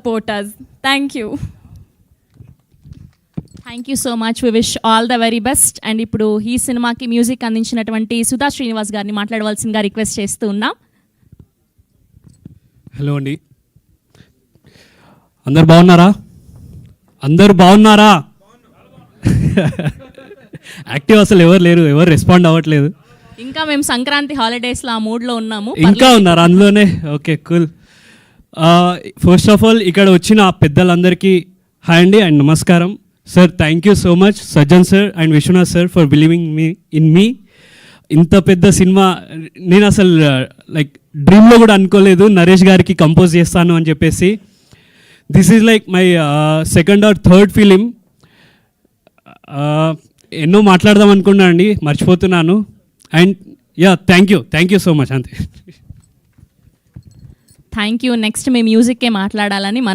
support us. Thank you. Thank you so much. We wish all the very best. And ఇప్పుడు ఈ సినిమాకి music అందించినటువంటి సుధా శ్రీనివాస్ గారిని మాట్లాడవలసిందిగా రిక్వెస్ట్ చేస్తూ ఉన్నాం. హలో అండి, అందరు బాగున్నారా? యాక్టివ్ అసలు ఎవరు లేరు, ఎవరు రెస్పాండ్ అవ్వట్లేదు. ఇంకా మేము సంక్రాంతి హాలిడేస్లో ఆ మూడ్లో ఉన్నాము. ఇంకా ఉన్నారు అందులోనే? Okay, cool. First of all ఇక్కడ వచ్చిన పెద్దలందరికీ హాయ్ అండి అండ్ నమస్కారం. Sir, thank you so much Sajjan sir and Viswanath sir for believing me. ఇంత పెద్ద సినిమా నేను అసలు లైక్ డ్రీమ్లో కూడా అనుకోలేదు నరేష్ గారికి కంపోజ్ చేస్తాను అని చెప్పేసి. This is like my second or third film. ఎన్నో మాట్లాడదాం అనుకున్నా అండి, మర్చిపోతున్నాను. And yeah, thank you so much. అంతే. Thank you. నెక్స్ట్ మీ మ్యూజిక్కే మాట్లాడాలని